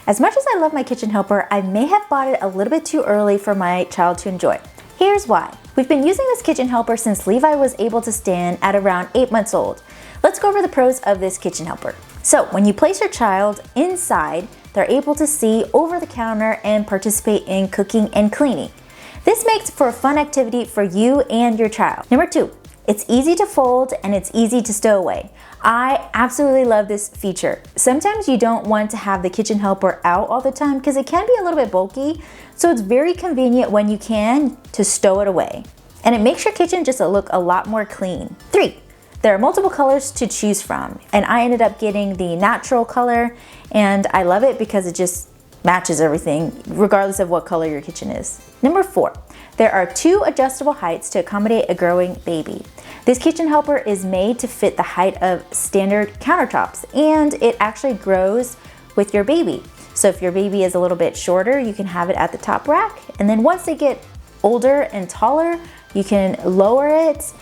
As much as I love my kitchen helper, I may have bought it a little bit too early for my child to enjoy. Here's why. We've been using this kitchen helper since Levi was able to stand at around 8 months old. Let's go over the pros of this kitchen helper. So when you place your child inside, they're able to see over the counter and participate in cooking and cleaning. This makes for a fun activity for you and your child. Number 2, it's easy to fold and it's easy to stow away. I absolutely love this feature. Sometimes you don't want to have the kitchen helper out all the time because it can be a little bit bulky, so it's very convenient when you can to stow it away. And it makes your kitchen just look a lot more clean. 3, there are multiple colors to choose from, and I ended up getting the natural color, and I love it because it just matches everything regardless of what color your kitchen is. Number 4, there are 2 adjustable heights to accommodate a growing baby. This kitchen helper is made to fit the height of standard countertops, and it actually grows with your baby. So if your baby is a little bit shorter, you can have it at the top rack, and then once they get older and taller, you can lower it,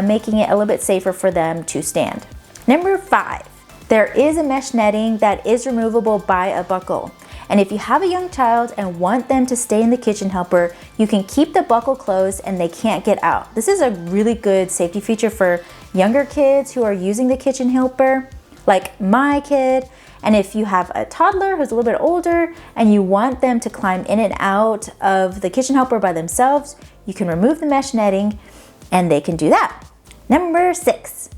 making it a little bit safer for them to stand. Number 5, there is a mesh netting that is removable by a buckle. And if you have a young child and want them to stay in the kitchen helper, you can keep the buckle closed and they can't get out. This is a really good safety feature for younger kids who are using the kitchen helper, like my kid. And if you have a toddler who's a little bit older and you want them to climb in and out of the kitchen helper by themselves, you can remove the mesh netting and they can do that. Number 6.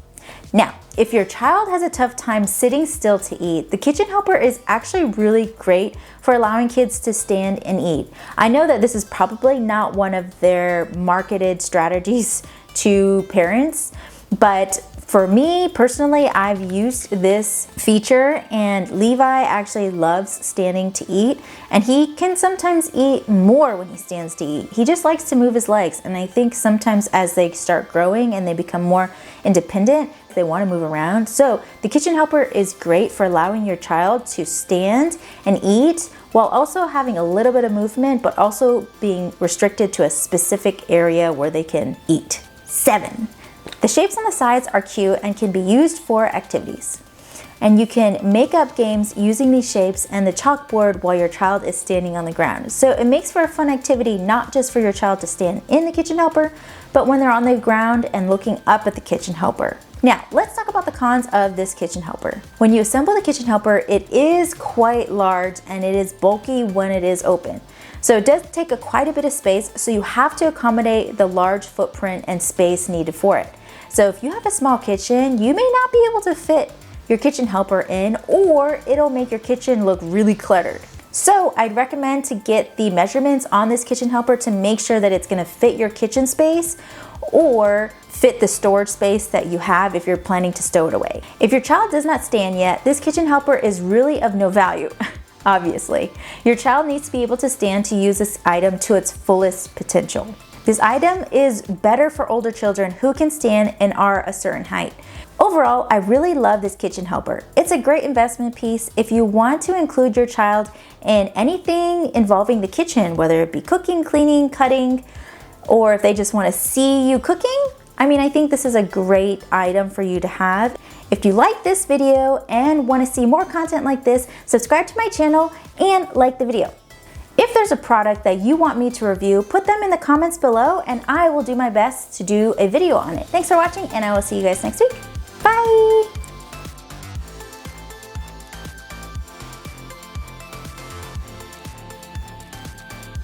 Now, if your child has a tough time sitting still to eat, the kitchen helper is actually really great for allowing kids to stand and eat. I know that this is probably not one of their marketed strategies to parents, but for me personally, I've used this feature and Levi actually loves standing to eat, and he can sometimes eat more when he stands to eat. He just likes to move his legs, and I think sometimes as they start growing and they become more independent, they want to move around. So the kitchen helper is great for allowing your child to stand and eat while also having a little bit of movement, but also being restricted to a specific area where they can eat. 7. The shapes on the sides are cute and can be used for activities. And you can make up games using these shapes and the chalkboard while your child is standing on the ground. So it makes for a fun activity, not just for your child to stand in the kitchen helper, but when they're on the ground and looking up at the kitchen helper. Now, let's talk about the cons of this kitchen helper. When you assemble the kitchen helper, it is quite large and it is bulky when it is open. So it does take quite a bit of space, so you have to accommodate the large footprint and space needed for it. So if you have a small kitchen, you may not be able to fit your kitchen helper in, or it'll make your kitchen look really cluttered. So I'd recommend to get the measurements on this kitchen helper to make sure that it's gonna fit your kitchen space or fit the storage space that you have if you're planning to stow it away. If your child does not stand yet, this kitchen helper is really of no value. Obviously, your child needs to be able to stand to use this item to its fullest potential. This item is better for older children who can stand and are a certain height. Overall, I really love this kitchen helper. It's a great investment piece if you want to include your child in anything involving the kitchen, whether it be cooking, cleaning, cutting, or if they just want to see you cooking. I think this is a great item for you to have. If you like this video and want to see more content like this, subscribe to my channel and like the video. If there's a product that you want me to review, put them in the comments below and I will do my best to do a video on it. Thanks for watching and I will see you guys next week. Bye!